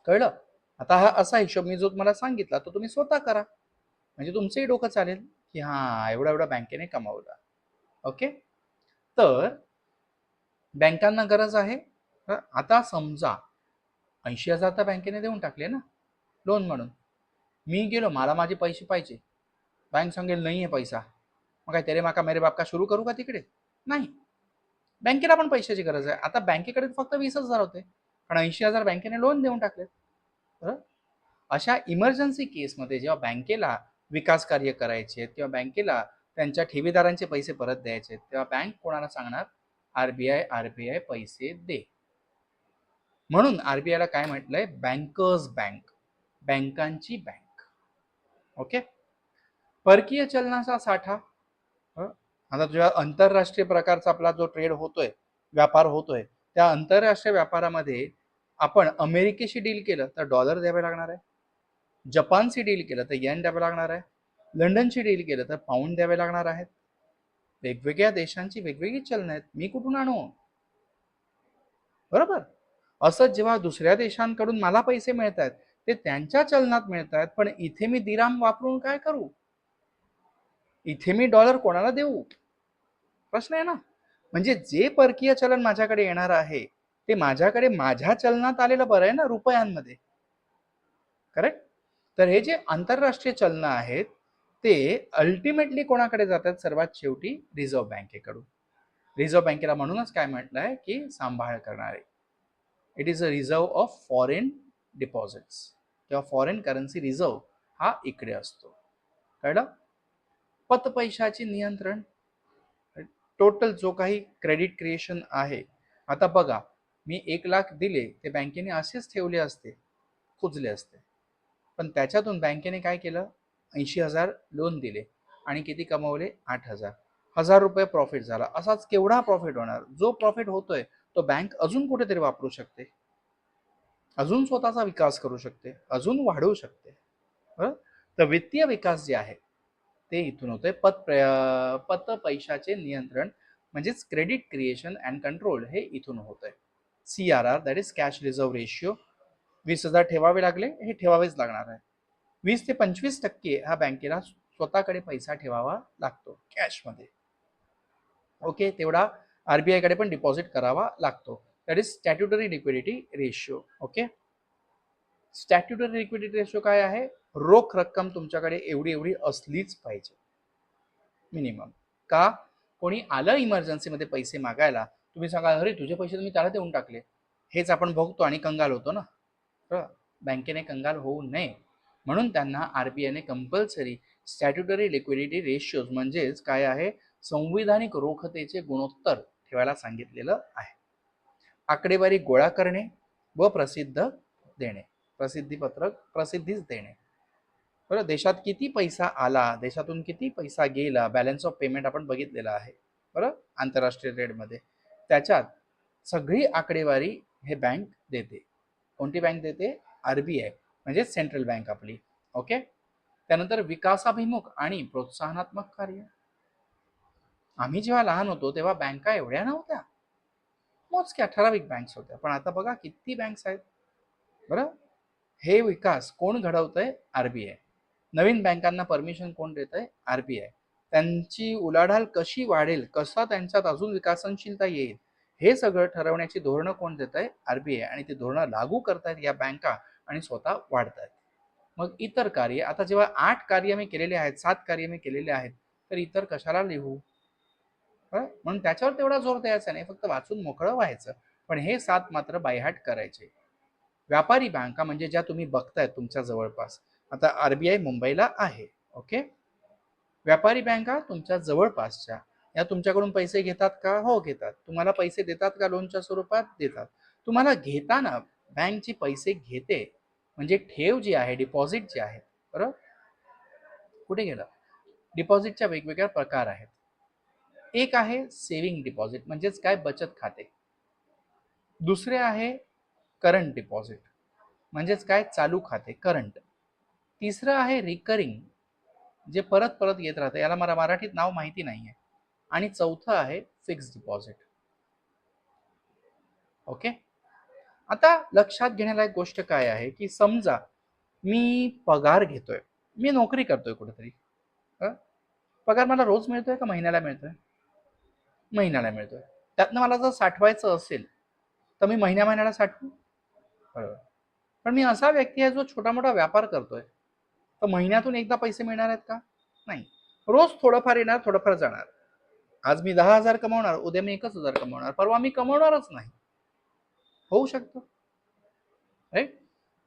कळलं? आता हा असा हिशोब मी जो तुम्हाला सांगितला तो तुम्ही स्वतः करा, म्हणजे तुमचंही डोकं चालेल की हा एवढा एवढा बँकेने कमावला. ओके, तर बँकांना गरज आहे. आता समजा 80,000 तर बँकेने देऊन टाकले ना लोन म्हणून. मी गेलो, मला माझे पैसे पाहिजे, बँक सांगेल नाही आहे पैसा, मग काय तेरे माका मेरे बाप का सुरू करू का तिकडे? नाही, बँकेला पण पैशाची गरज आहे. आता बँकेकडे फक्त 20,000 होते, पण 80,000 बँकेने लोन देऊन टाकले. अशा इमर्जन्सी केसमध्ये जेव्हा बँकेला विकास कार्य करायचे किंवा बँकेला त्यांच्या ठेवीदारांचे पैसे परत द्यायचे, तेव्हा बँक कोणाला सांगणार? आरबीआय पैसे दे. म्हणून आरबीआयला काय म्हटलंय? बँकर्स बँक, बँकांची बँक. ओके. परकीय चलनाचा साठा. आता जेव्हा आंतरराष्ट्रीय प्रकारचा आपला जो ट्रेड होतोय, व्यापार होतोय, त्या आंतरराष्ट्रीय व्यापारामध्ये आपण अमेरिकेशी डील केलं तर डॉलर द्यावे लागणार आहे, जपानशी डील केलं तर येन द्यावे लागणार आहे, लंडनशी डील केलं तर पाऊंड द्यावे लागणार आहेत. वेगवेगळ्या देशांची वेगवेगळी चलन आहेत, मी कुठून आणू? बरोबर. असं जेव्हा दुसऱ्या देशांकडून मला पैसे मिळत आहेत ते त्यांच्या चलनात मिळत आहेत, पण इथे मी दिराम वापरून काय करू? इथे मी डॉलर कोणाला देऊ? प्रश्न आहे ना. म्हणजे जे परकीय चलन माझ्याकडे येणार आहे ते माझ्याकडे माझ्या चलनात आलेलं बरं आहे ना, रुपयांमध्ये. करेक्ट. तर हे जे आंतरराष्ट्रीय चलन आहेत ते अल्टिमेटली कोणाकडे जातात? सर्वात शेवटी रिझर्व्ह बँकेकडून. रिझर्व्ह बँकेला म्हणूनच काय म्हटलंय की सांभाळ करणारे. It is a reserve of foreign deposits किंवा फॉरेन करन्सी रिझर्व्ह हा इकडे असतो. कळलं? पतपैशाचे नियंत्रण, टोटल जो काही क्रेडिट क्रिएशन आहे. आता बघा, मी 1 लाख दिले ते बँकेने असेच ठेवले असते, कुजले असते, पण त्याच्यातून बँकेने काय केलं? 80,000 लोन दिले आणि किती कमवले? 8,000. 1,000 रुपये प्रॉफिट झाला. असाच केवढा प्रॉफिट होणार? जो प्रॉफिट होतोय तो बँक अजून कुठेतरी वापरू शकते, अजून स्वतःचा विकास करू शकते, अजून वाढवू शकते. तर वित्तीय विकास जे आहे ते इथून होतंय. पत पैशाचे नियंत्रण म्हणजेच क्रेडिट क्रिएशन अँड कंट्रोल हे इथून होतंय. CRR that is cash reserve ratio. 20,000 ठेवावे लागले, हे ठेवावेच लागणार आहे. 20 ते 25% हा बँकेला स्वतःकडे पैसा ठेवावा लागतो कॅशमध्ये. ओके. तेवढा आरबीआय कडे पण डिपॉझिट करावा लागतो. That is statutory liquidity ratio. Okay. Statutory liquidity ratio काय आहे? रोख रक्कम तुमच्याकडे एवढी एवढी असलीच पाहिजे मिनिमम. का? कोणी आलं इमर्जन्सीमध्ये पैसे मागायला, तुम्ही सांगा अरे तुझे पैसे तुम्ही त्याला देऊन टाकले, हेच आपण बघतो आणि कंगाल होतो ना. बँकेने कंगाल होऊ नये म्हणून त्यांना आरबीआयने कंपल्सरी स्टॅट्युटरी लिक्विडिटी रेशिओज म्हणजेच काय आहे? संविधानिक रोखतेचे गुणोत्तर ठेवायला सांगितलेलं आहे. आकडेवारी गोळा करणे व प्रसिद्ध देणे, प्रसिद्धीपत्रक प्रसिद्धीस देणे. बरं, देशात किती पैसा आला, देशातून किती पैसा गेला, बॅलन्स ऑफ पेमेंट आपण बघितलेला आहे. बरं, आंतरराष्ट्रीय ट्रेडमध्ये त्याच्यात सगळी आकडेवारी हे बँक देते. कोणती बँक देते? आरबीआय म्हणजे सेंट्रल बँक आपली. ओके. त्यानंतर विकासाभिमुख आणि प्रोत्साहनात्मक कार्य. आम्ही जेव्हा लहान होतो तेव्हा बँका एवढ्या नव्हत्या, मोजक्या ठराविक बँक्स होत्या, पण आता बघा किती बँक्स आहेत. बरं, हे विकास कोण घडवतंय? आरबीआय. नवीन बँकांना परमिशन कोण देतंय? आरबीआय. त्यांची उलाढाल कशी वाढेल, कसा त्यांच्यात अजून विकसनशीलता येईल, हे सगळं ठरवण्याची धोरणं कोण देत आहे? आरबीआय. आणि ती धोरणं लागू करतायत या बँका आणि स्वतः वाढतायत. मग इतर कार्य, आता जेव्हा 8 कार्य मी केलेले आहेत, 7 कार्य मी केलेले आहेत, तर इतर कशाला लिहू? म्हणून त्याच्यावर तेवढा जोर द्यायचा नाही, फक्त वाचून मोकळं व्हायचं. पण हे 7 मात्र बायहाट करायचे. व्यापारी बँका म्हणजे ज्या तुम्ही बघताय तुमच्या जवळपास. आता आरबीआय मुंबईला आहे. ओके. व्यापारी बँका तुमच्या जवळपासच्या या तुमच्याकडून पैसे घेतात का? हो घेतात. तुम्हाला पैसे देतात का? लोनच्या स्वरूपात देतात. तुम्हाला घेताना बँक जी पैसे घेते म्हणजे ठेव जी आहे, डिपॉझिट जे आहे, बरोबर, कुठे गेलं? डिपॉझिटच्या वेगवेगळ्या प्रकार आहेत. एक आहे सेव्हिंग डिपॉझिट म्हणजेच काय? बचत खाते. दुसरे आहे करंट डिपॉझिट म्हणजेच काय? चालू खाते, करंट. तिसरं आहे रिकरिंग, जे परत परत येत राहतं, याला मला मराठीत नाव माहिती नाहीये. आणि चौथं आहे फिक्स डिपॉझिट. ओके. आता लक्षात घेण्यालायक गोष्ट काय आहे की समजा मी पगार घेतोय, मी नोकरी करतोय कुठेतरी, पगार मला रोज मिळतोय का महिन्याला मिळतोय? महिन्याला मिळतोय. त्यातनं मला जर साठवायचं असेल तर मी महिन्या महिन्याला साठवू, बरोबर. पण मी असा व्यक्ती आहे जो छोटा मोठा व्यापार करतोय, तर महिन्यातून एकदा पैसे मिळणार आहेत का? नाही. रोज थोडंफार येणार, थोडंफार जाणार. आज मी 10,000 कमवणार, उद्या मी 1,000 कमवणार, परवा मी कमवणारच नाही. होऊ शकतं, राईट.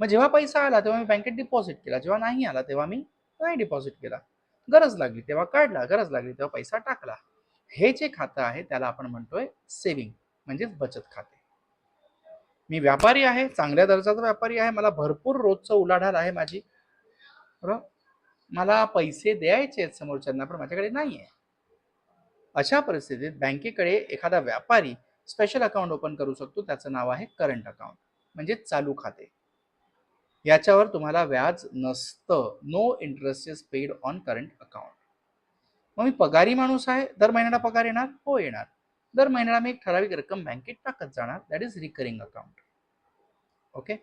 मग जेव्हा पैसा आला तेव्हा मी बँकेत डिपॉझिट केला, जेव्हा नाही आला तेव्हा मी नाही डिपॉझिट केला. गरज लागली तेव्हा काढला, गरज लागली तेव्हा पैसा टाकला. हे जे खातं आहे त्याला आपण म्हणतोय सेव्हिंग म्हणजेच बचत खाते. मी व्यापारी आहे, चांगल्या दर्जाचा व्यापारी आहे, मला भरपूर रोजचं उलाढाल आहे माझी, बरोबर, मला पैसे द्यायचे आहेत समोरच्यांना पण माझ्याकडे नाही आहे. अशा परिस्थितीत बँकेकडे एखादा व्यापारी स्पेशल अकाउंट ओपन करू शकतो, त्याचं नाव आहे करंट अकाउंट म्हणजे चालू खाते. याच्यावर तुम्हाला व्याज नसतं, no interest is paid on current account. मग मी पगारी माणूस आहे, दर महिन्याला पगार येणार, हो येणार. दर महिन्याला मी एक ठराविक रक्कम बँकेत टाकत जाणार, that is recurring account. Okay.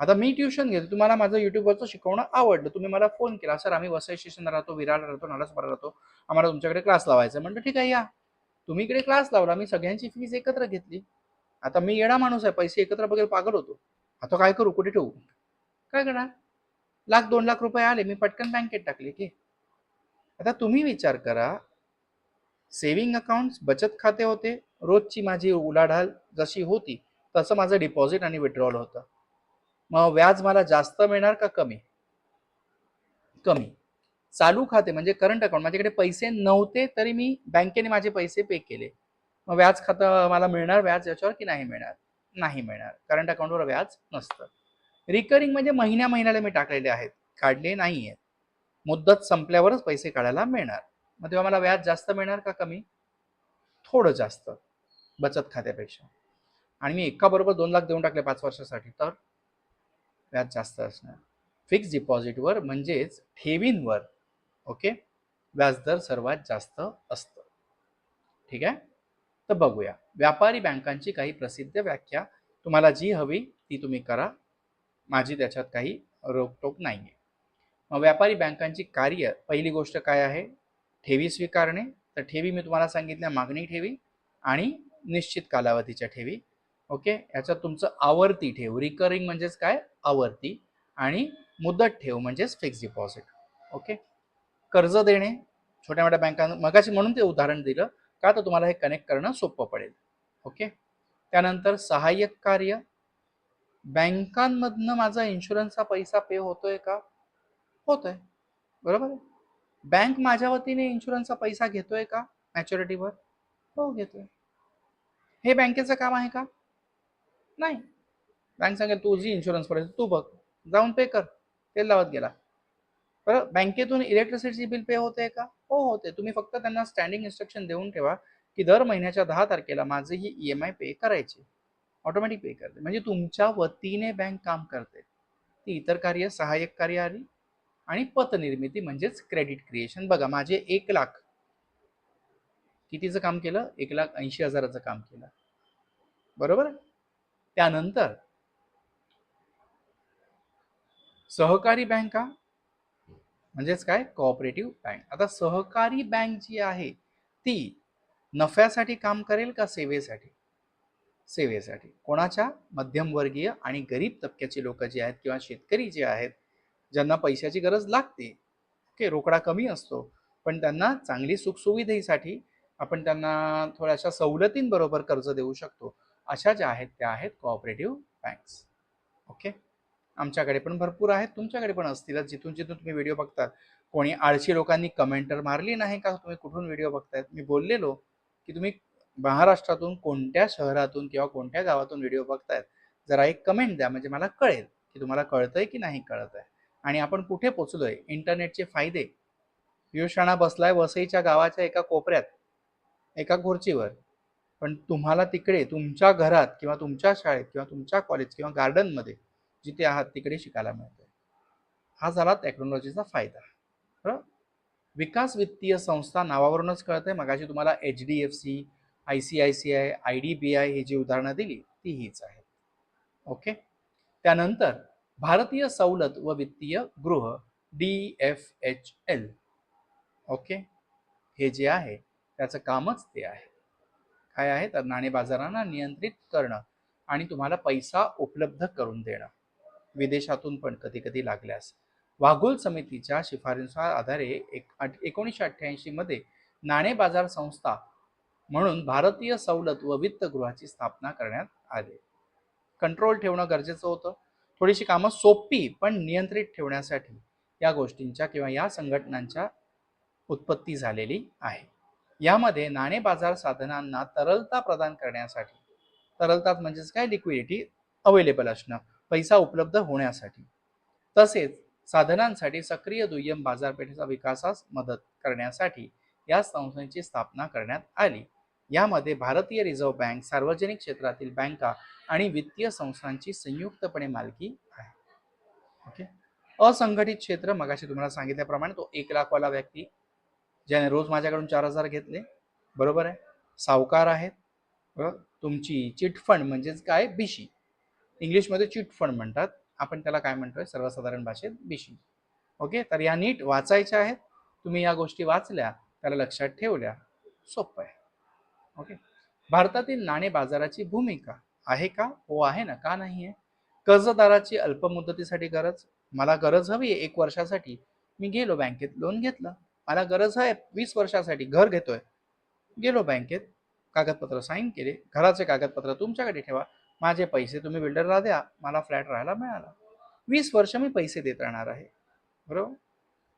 आता मी ट्युशन घेतो, तुम्हाला माझं युट्यूबवरचं शिकवणं आवडलं, तुम्ही मला फोन केला, सर आम्ही वसई स्टेशनला राहतो, विरार राहतो, नालासोपारा राहतो, आम्हाला तुमच्याकडे क्लास लावायचा. म्हणलं ठीक आहे या, तुम्ही इकडे क्लास लावला, मी सगळ्यांची फीस एकत्र घेतली. आता मी येडा माणूस आहे, पैसे एकत्र बघेल पागल होतो. आता काय करू, कुठे ठेवू, काय करणार, 1,00,000-2,00,000 रुपये आले, मी पटकन बँकेत टाकले की. आता तुम्ही विचार करा, सेव्हिंग अकाउंट बचत खाते होते, रोजची माझी उलाढाल जशी होती तसं माझं डिपॉझिट आणि विड्रॉल होतं. मग व्याज मला जास्त मिळणार का कमी? कमी. चालू खाते म्हणजे करंट अकाउंट, माझ्याकडे पैसे नव्हते तरी मी बँकेने माझे पैसे पे केले, मग व्याज खातं मला मिळणार व्याज याच्यावर की नाही मिळणार? नाही मिळणार. करंट अकाउंटवर व्याज नसतं. रिकरिंग म्हणजे महिन्या महिन्याला मी टाकलेले आहेत, काढले नाही आहेत, मुदत संपल्यावरच पैसे काढायला मिळणार. मग तेव्हा मला व्याज जास्त मिळणार का कमी? थोडं जास्त बचत खात्यापेक्षा. आणि मी एका बरोबर 2,00,000 देऊन टाकले 5 वर्षासाठी तर व्याज जास्त असणार. फिक्स डिपॉझिटवर म्हणजेच ठेवींवर ओके व्याजदर सर्वात जास्त असतं. ठीक आहे. तर बघूया व्यापारी बँकांची काही प्रसिद्ध व्याख्या, तुम्हाला जी हवी ती तुम्ही करा, माझी त्याच्यात काही रोकटोक नाही आहे. मग व्यापारी बँकांची कार्य, पहिली गोष्ट काय आहे, ठेवी स्वीकारणे. तर ठेवी मी तुम्हाला सांगितल्या, मागणी ठेवी आणि निश्चित कालावधीच्या ठेवी. ओके. याच्यात तुमचं आवर्ती ठेव, रिकरिंग म्हणजेच काय, आवर्ती, आणि मुदत ठेव म्हणजेच फिक्स डिपॉझिट. ओके. कर्ज देणे छोट्या मोठ्या बँकांना, मगाशी म्हणून ते उदाहरण दिलं का, तर तुम्हाला हे कनेक्ट करणं सोपं पडेल. ओके. त्यानंतर सहाय्यक कार्य, बँकांमधनं माझा इन्शुरन्सचा पैसा पे होतोय का? होतोय, बरोबर आहे. बँक माझ्या वतीने इन्शुरन्सचा पैसा घेतोय का मॅच्युरिटीवर? हो घेतोय. हे बँकेचं काम आहे का? नाही. बँक सांगेल तुझी इन्शुरन्स पडेल, तू बघ, जाऊन पे कर, तेल लावत गेला. बरं, बँकेतून इलेक्ट्रिसिटी बिल पे होते का? हो होते. तुम्ही फक्त त्यांना स्टँडिंग इन्स्ट्रक्शन देऊन ठेवा की दर महिन्याच्या 10 तारखेला माझी ही EMI पे करायची, ऑटोमॅटिक पे करते. म्हणजे तुमच्या वतीने बँक काम करते. ती इतर कार्य, सहाय्यक कार्य आली. आणि पतनिर्मिती म्हणजेच क्रेडिट क्रिएशन. बघा माझे 1,00,000 कितीचं काम केलं, 1,80,000चं काम केलं, बरोबर. त्यानंतर सहकारी बँका म्हणजेच काय, कोऑपरेटिव्ह बँक. आता सहकारी बँक जी आहे ती नफ्यासाठी काम करेल का सेवेसाठी? सेवेसाठी. कोणाच्या? मध्यमवर्गीय आणि गरीब तबक्याची लोक जी आहेत किंवा शेतकरी जे आहेत ज्यांना पैशाची गरज लागते, ओके, रोकडा कमी असतो, पण त्यांना चांगली सुखसुविधेसाठी आपण त्यांना थोड्याशा सवलतींबरोबर कर्ज देऊ शकतो, अशा ज्या आहेत त्या आहेत कोऑपरेटिव्ह बँक्स. ओके. आमच्याकडे पण भरपूर आहेत, तुमच्याकडे पण असतीलच. जिथून जिथून तुम्ही व्हिडिओ बघतात, कोणी आळशी लोकांनी कमेंटर मारली नाही का तुम्ही कुठून व्हिडिओ बघतायत. मी बोललेलो की तुम्ही महाराष्ट्रातून कोणत्या शहरातून किंवा कोणत्या गावातून व्हिडिओ बघतायत, जरा एक कमेंट द्या, म्हणजे मला कळेल की तुम्हाला कळतंय की नाही कळत आहे आणि आपण कुठे पोचलोय. इंटरनेटचे फायदे, पियुष राणा बसलाय वसईच्या गावाच्या एका कोपऱ्यात एका खुर्चीवर, पण तुम्हाला तिकडे तुमच्या घरात किंवा तुमच्या शाळेत किंवा तुमच्या कॉलेज किंवा गार्डनमध्ये जिथे आहात तिकडे शिकायला मिळतं. हा झाला टेक्नॉलॉजीचा फायदा. बरोबर. विकास वित्तीय संस्था नावावरूनच कळतंय, मगाशी तुम्हाला HDFC, ICICI, IDBI ही जी उदाहरणं दिली ती हीच आहेत. ओके. त्यानंतर भारतीय सवलत व वित्तीय गृह DFHL. ओके. हे जे आहे त्याचं कामच ते आहे. काय आहे तर नाणे बाजारांना नियंत्रित करणं आणि तुम्हाला पैसा उपलब्ध करून देणं, विदेशातून पण कधी कधी लागल्यास. वाघोल समितीच्या शिफारसीच्या आधारे 1988 मध्ये नाणे बाजार संस्था म्हणून भारतीय सवलत व वित्त गृहाची स्थापना करण्यात आली. कंट्रोल ठेवणं गरजेचं होतं. थोडीशी कामं सोपी पण नियंत्रित ठेवण्यासाठी या गोष्टींच्या किंवा या संघटनांच्या उत्पत्ती झालेली आहे. यामध्ये नाणे बाजार साधनांना तरलता प्रदान करण्यासाठी, तरलता म्हणजेच काय, लिक्विडिटी अवेलेबल असणं, पैसा उपलब्ध होण्यासाठी, तसेच साधनांसाठी सक्रिय दुय्यम बाजारपेठेचा विकासास मदत करण्यासाठी या संस्थेची स्थापना करण्यात आली. यामध्ये भारतीय रिझर्व्ह बँक, सार्वजनिक क्षेत्रातील बँका आणि वित्तीय संस्थांची संयुक्तपणे मालकी आहे. ओके. असंघटित क्षेत्र, मगाशी तुम्हाला सांगितल्याप्रमाणे तो 1,00,000 वाला व्यक्ती ज्याने रोज माझ्याकडून 4,000 घेतले, बरोबर आहे. सावकार आहेत. तुमची चिट फंड म्हणजेच काय, बिशी, इंग्लिशमध्ये चिट फंड म्हणतात, आपण त्याला काय म्हणतोय सर्वसाधारण भाषेत, बिशी. ओके. तर या नीट वाचायच्या आहेत. तुम्ही या गोष्टी वाचल्या, त्याला लक्षात ठेवल्या, सोपं आहे. ओके. भारतातील नाणे बाजाराची भूमिका आहे का? हो आहे ना, का नाही आहे? कर्जदाराची अल्पमुदतीसाठी गरज, मला गरज हवी आहे 1 वर्षासाठी, मी गेलो बँकेत, लोन घेतलं. मला गरज आहे 20 वर्षासाठी, घर घेतोय, गेलो बँकेत, कागदपत्र साईन केले, घराचे कागदपत्र तुमच्याकडे ठेवा, माझे पैसे तुम्ही बिल्डरला द्या, मला फ्लॅट राहायला मिळाला, 20 वर्ष मी पैसे देत राहणार आहे, बरोबर.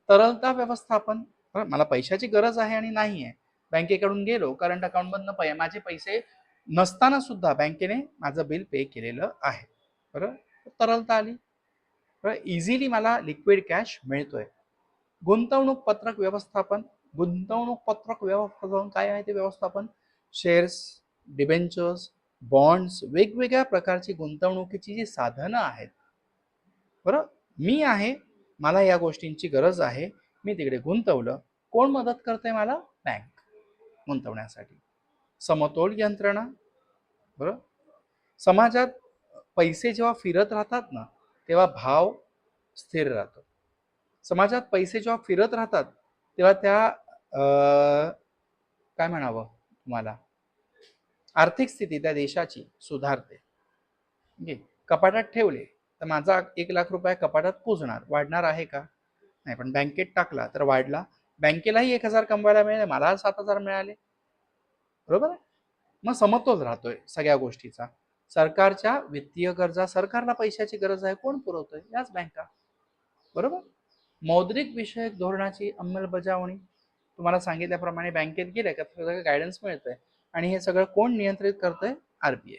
तरलता व्यवस्थापन, मला पैशाची गरज आहे आणि नाही आहे, बँकेकडून गेलो, करंट अकाउंट मधनं माझे पैसे नसताना सुद्धा बँकेने माझं बिल पे केलेलं आहे, बरोबर. तरलता आली, इझिली मला लिक्विड कॅश मिळतोय. गुंतवणूक पत्रक व्यवस्थापन, गुंतवणूक पत्रक व्यवस्थापन काय आहे ते व्यवस्थापन, शेअर्स, डिबेंचर्स, बॉन्ड्स, वेगवेगळ्या प्रकारची गुंतवणुकीची जी साधनं आहेत, बरोबर, मी आहे, मला या गोष्टींची गरज आहे, मी तिकडे गुंतवलं, कोण मदत करते मला, बँक, गुंतवण्यासाठी. समतोल यंत्रणा, बरोबर, समाजात पैसे जेव्हा फिरत राहतात ना, तेव्हा भाव स्थिर राहतो. समाजात पैसे जेव्हा फिरत राहतात तेव्हा त्या काय म्हणावं तुम्हाला, आर्थिक स्थिती त्या देशाची सुधारते. कपाटात ठेवले तर माझा 1,00,000 रुपये कपाटात पुजणार, वाढणार आहे का, नाही. पण बँकेत टाकला तर वाढला, बँकेलाही 1,000 कमवायला मिळाले, मला 7,000 मिळाले, बरोबर आहे. मग समतोल राहतोय सगळ्या गोष्टीचा. सरकारच्या वित्तीय गरजा, सरकारला पैशाची गरज आहे, कोण पुरवतोय, याच बँका, बरोबर. मौद्रिक विषयक धोरणाची अंमलबजावणी, तुम्हाला सांगितल्याप्रमाणे बँकेत गेले का सगळं गायडन्स मिळतंय, आणि हे सगळं कोण नियंत्रित करतंय, आरबीआय.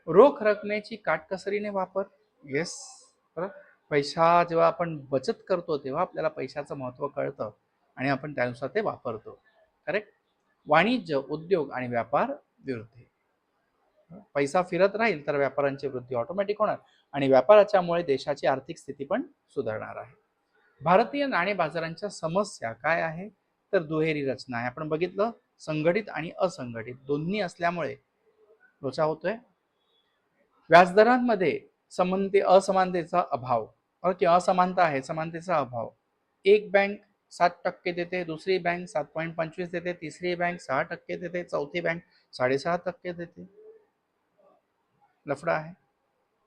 रोख रकमेची काटकसरीने वापर, येस, पैसा जेव्हा आपण बचत करतो तेव्हा आपल्याला पैशाचं महत्त्व कळतं आणि आपण त्यानुसार ते वापरतो, करेक्ट. वाणिज्य, उद्योग आणि व्यापार वृद्धी, पैसा फिरत राहील तर व्यापारांची वृद्धी ऑटोमॅटिक होणार आणि व्यापाराच्यामुळे देशाची आर्थिक स्थिती पण सुधारणार आहे. भारतीय नाणे बाजारांच्या समस्या काय आहे, तर दुहेरी रचना आहे. आपण बघितलं, संघटित आणि असंघटित दोन्ही असल्यामुळे लोचा होतोय. व्याजदरांमध्ये असमानतेचा अभाव, किंवा असमानता आहे, समानतेचा अभाव. एक बँक 7% देते, दुसरी बँक 7.25 देते, तिसरी बँक 6% देते, चौथी बँक 6.5% देते, लफडा आहे.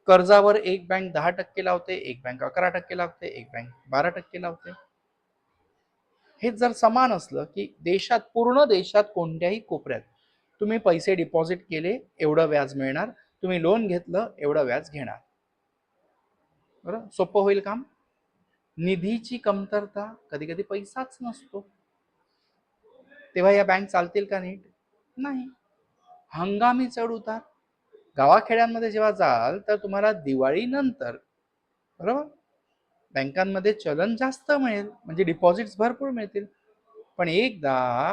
कर्जावर एक बँक 10% लावते, एक बँक 11% लावते, एक बँक 12% लावते. हे जर समान असलं की देशात, पूर्ण देशात कोणत्याही कोपऱ्यात तुम्ही पैसे डिपॉझिट केले एवढं व्याज मिळणार, तुम्ही लोन घेतलं एवढं व्याज घेणार, बरं, सोपं होईल काम. निधीची कमतरता, कधी कधी पैसाच नसतो, तेव्हा या बँक चालतील का नीट, नाही. हंगामी चढ उतार, गावाखेड्यांमध्ये जेव्हा जाल तर तुम्हाला दिवाळी नंतर, बरोबर, बँकांमध्ये चलन जास्त मिळेल, म्हणजे डिपॉझिट्स भरपूर मिळतील. पण एकदा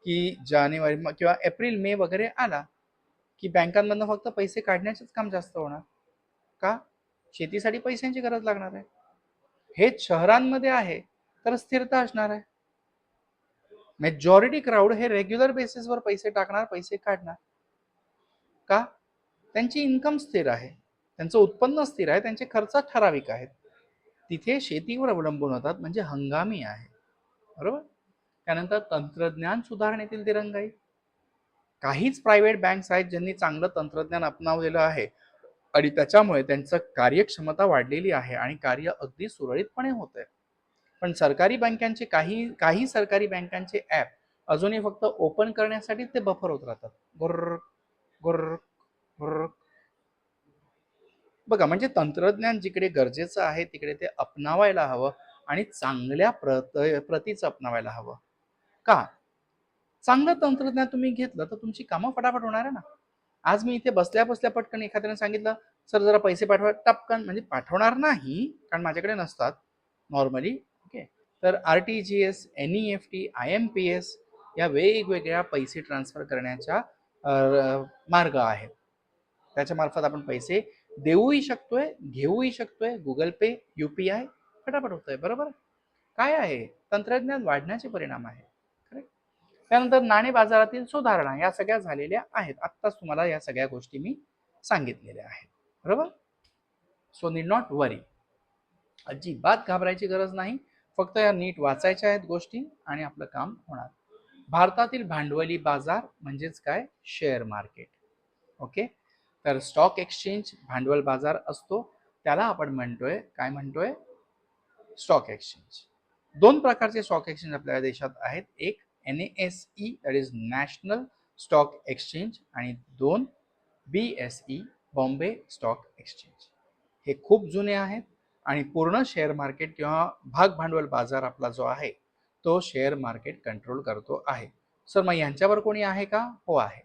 की जानेवारी किंवा एप्रिल मे वगैरे आला की बँकांमधनं फक्त पैसे काढण्याचेच काम जास्त होणार, का, शेतीसाठी पैशांची गरज लागणार आहे. हेच शहरांमध्ये आहे तर स्थिरता असणार आहे. मेजॉरिटी क्राऊड हे रेग्युलर बेसिसवर पैसे टाकणार, पैसे काढणार, का, त्यांची इन्कम स्थिर आहे, त्यांचं उत्पन्न स्थिर आहे, त्यांचे खर्च ठराविक आहेत, तिथे शेतीवर अवलंबून होतात, म्हणजे हंगामी आहे, बरोबर. त्यानंतर तंत्रज्ञान सुधारणेतील दिरंगाई, काहीच प्रायव्हेट बँक्स आहेत ज्यांनी चांगलं तंत्रज्ञान अपनावलेलं आहे आणि त्याच्यामुळे त्यांचं कार्यक्षमता वाढलेली आहे आणि कार्य अगदी सुरळीतपणे होत आहे. पण सरकारी बँकांचे काही सरकारी बँकांचे ऍप अजूनही फक्त ओपन करण्यासाठी ते बफर होत राहतात, गुर्र गुर्र गुर्र, बघा, म्हणजे तंत्रज्ञान जिकडे गरजेचं आहे तिकडे ते अपनावायला हवं आणि चांगल्या प्रतीचं अपनावायला हवं. का? चांगलं तंत्रज्ञान तुम्ही घेतलं तर तुमची कामं फटाफट होणार आहे ना. आज मी इथे बसल्या बसल्या पटकन एखाद्याने सांगितलं, सर जरा पैसे पाठवा, टपकन, म्हणजे पाठवणार नाही कारण माझ्याकडे नसतात नॉर्मली. ओके. तर RTGS, NEFT, IMPS या वेगवेगळ्या पैसे ट्रान्सफर करण्याच्या मार्ग आहेत. त्याच्या मार्फत आपण पैसे देऊही शकतोय, घेऊही शकतोय. गुगल पे, UPI फटाफट होतोय. बरोबर. काय आहे? तंत्रज्ञान वाढण्याचे परिणाम आहे. करेक्ट. त्यानंतर नाणे बाजारातील सुधारणा या सगळ्या झालेल्या आहेत. आत्ताच तुम्हाला या सगळ्या गोष्टी मी सांगितलेल्या आहेत. बरोबर. सो नीड नॉट वरी. अजिबात घाबरायची गरज नाही. फक्त या नीट वाचायच्या आहेत गोष्टी आणि आपलं काम होणार. भारतातील भांडवली बाजार म्हणजेच काय? Share market. ओके. तर स्टॉक एक्सचेंज भांडवल बाजार असतो, त्याला आपण म्हणतोय, काय म्हणतोय? Stock exchange. दोन प्रकारचे स्टॉक एक्सचेंज आपल्या देशात आहेत. एक NSE, that is national stock exchange, आणि दोन BSE, बॉम्बे स्टॉक एक्सचेंज. हे खूप जुने आहेत आणि पूर्ण शेअर मार्केट किंवा भाग भांडवल बाजार आपला जो आहे तो शेअर मार्केट कंट्रोल करतो आहे. सर मग यांच्यावर कोणी आहे का? हो आहे.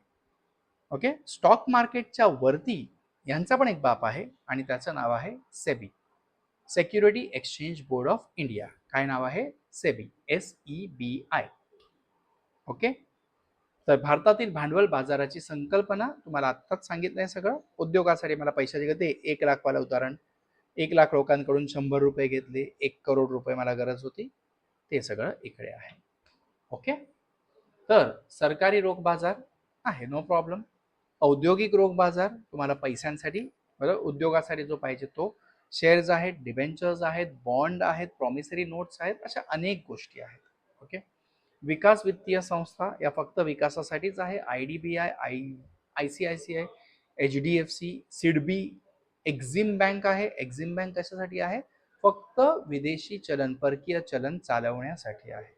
ओके. स्टॉक मार्केटच्या वरती यांचा पण एक बाप आहे आणि त्याचं नाव आहे SEBI, security exchange board of India. काय नाव आहे? SEBI, SEBI. ओके. तर भारतातील भांडवल बाजाराची संकल्पना तुम्हाला आत्ताच सांगितलंय सगळं. उद्योगासाठी मला पैशाची गरज आहे, 1,00,000 वाला उदाहरण, 1,00,000 लोकांकडून 100 रुपये घेतले, 1 करोड रुपये मला गरज होती, ते सगळं इकडे आहे. ओके. तर सरकारी रोख बाजार आहे, नो प्रॉब्लेम. औद्योगिक रोख बाजार तुम्हाला पैशांसाठी, बरोबर, उद्योगासाठी जो पाहिजे तो. शेअर्स आहेत, डिबेंचर्स आहेत, बॉन्ड आहेत, प्रॉमिसरी नोट्स आहेत, अशा अनेक गोष्टी आहेत. ओके. विकास वित्तीय संस्था या फक्त विकासासाठीच आहे. IDBI, ICICI, HDFC, SIDBI, Exim bank आहे. एक्झिम बँक कशासाठी आहे? फक्त विदेशी चलन, परकीय चलन चालवण्यासाठी आहे.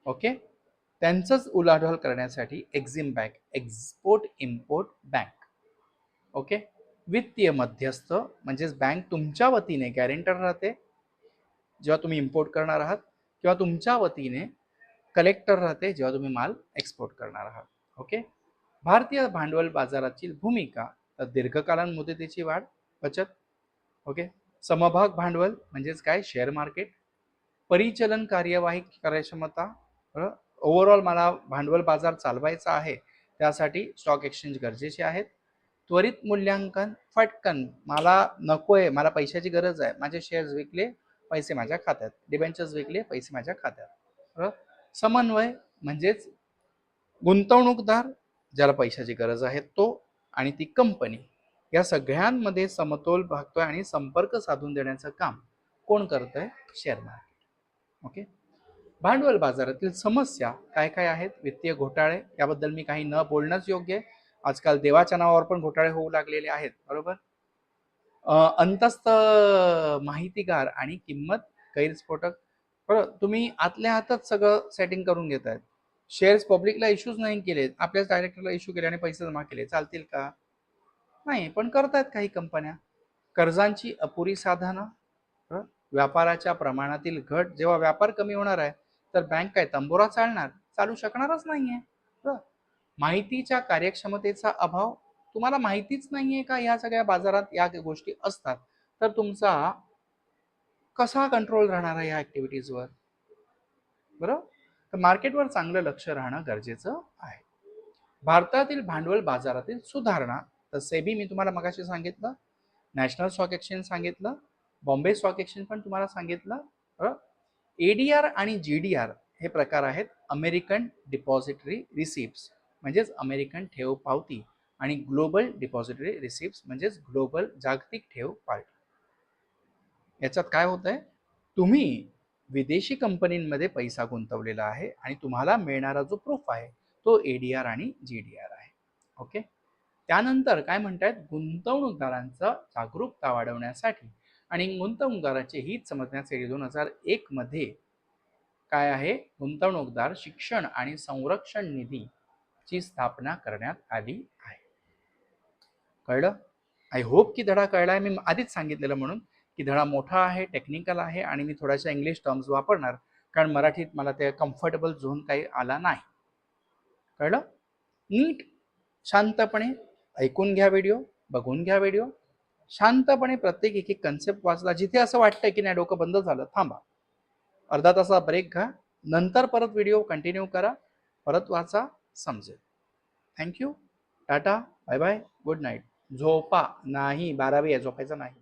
ओके. त्यांचंच उलाढाल करण्यासाठी Exim bank, export import bank. Okay. वित्तीय मध्यस्थ म्हणजेच बँक तुमच्या वतीने गॅरेंटर राहते जेव्हा तुम्ही इम्पोर्ट करणार आहात, किंवा तुमच्या वतीने कलेक्टर राहते जेव्हा तुम्ही माल एक्सपोर्ट करणार आहात. ओके. भारतीय भांडवल बाजाराची भूमिका, तर दीर्घकालीन मुदतीची वाढ, बचत. ओके. समभाग भांडवल म्हणजेच काय? Share market. परिचलन कार्यवाही कार्यक्षमता. ओव्हरऑल मला भांडवल बाजार चालवायचा आहे त्यासाठी स्टॉक एक्सचेंज गरजेचे आहेत. त्वरित मूल्यांकन, फटकन, मला नकोय, मला पैशाची गरज आहे, माझे शेअर्स विकले, पैसे माझ्या खात्यात, डिबेंचर्स विकले, पैसे माझ्या खात्यात. समन्वय म्हणजेच गुंतवणूकदार, ज्याला पैशाची गरज आहे तो, आणि ती कंपनी, या सगळ्यांमध्ये समतोल भागतोय आणि संपर्क साधून देण्याचं काम कोण करतंय? Share market. ओके. भांडवल बाजारातील समस्या काय काय आहेत? वित्तीय घोटाळे, याबद्दल मी काही न बोलणंच योग्य आहे. आजकाल देवाच्या नावावर पण घोटाळे होऊ लागलेले आहेत. बरोबर. अंतस्थ माहितीगार आणि किंमत गैरस्फोटक. बरोबर. तुम्ही आतल्या आतच सगळं सेटिंग करून घेत आहेत. शेअर्स पब्लिकला इश्यूज नाही केले, आपल्याच डायरेक्टरला इश्यू केले आणि पैसे जमा केले, चालतील का? नाही, पण करतायत काही कंपन्या. कर्जांची अपुरी साधनं, व्यापाराच्या प्रमाणातील घट. जेव्हा व्यापार कमी होणार आहे तर बँक काय तंबोरा चालणार? चालू शकणारच नाहीये. माहितीच्या कार्यक्षमतेचा अभाव. तुम्हाला माहितीच नाहीये का ह्या सगळ्या बाजारात या गोष्टी असतात, तर तुमचा कसा कंट्रोल राहणार आहे या ऍक्टिव्हिटीजवर? बरोबर. तर मार्केटवर चांगलं लक्ष राहणं गरजेचं आहे. भारतातील भांडवल बाजारातील सुधारणा, तर सेबी मी तुम्हाला मगाशी सांगितलं, नॅशनल स्टॉक एक्सचेंज सांगितलं, बॉम्बे स्टॉक एक्सचेंज पण तुम्हाला सांगितलं. ADR आणि GDR हे प्रकार आहेत, अमेरिकन डिपॉझिटरी रिसिप्ट म्हणजेच अमेरिकन ठेव पावती, आणि ग्लोबल डिपॉझिटरी रिसिप्ट म्हणजेच ग्लोबल जागतिक ठेव पावती. याच्यात काय होत आहे? तुम्ही विदेशी कंपनीमध्ये पैसा गुंतवलेला आहे आणि तुम्हाला मिळणारा जो प्रूफ आहे तो ADR आणि GDR आहे. ओके. त्यानंतर काय म्हणतायत? गुंतवणूकदारांचा जागरूकता वाढवण्यासाठी आणि गुंतवणूकदाराचे हित समजण्यासाठी 2001 मध्ये काय आहे? गुंतवणूकदार शिक्षण आणि संरक्षण निधी ची स्थापना करण्यात आली आहे. कळलं? आय होप की धडा कळलाय. मी आधीच सांगितलेलं म्हणून की धडा मोठा आहे, टेक्निकल आहे आणि मी थोड्याशा इंग्लिश टर्म्स वापरणार, कारण मराठीत मला ते कम्फर्टेबल झोन काही आला नाही. कळलं? नीट शांतपणे ऐकून घ्या व्हिडिओ, बघून घ्या व्हिडिओ, शांतपणे प्रत्येक एक एक कन्सेप्ट वाचला. जिथे असं वाटतंय की नाही डोकं बंद झालं, थांबा, अर्धा तासा ब्रेक घ्या, नंतर परत व्हिडिओ कंटिन्यू करा, परत वाचा, समजेल. Thank you, tata, bye bye, good night. झोपा नाही, 12वी आहे, झोपायचं नाही.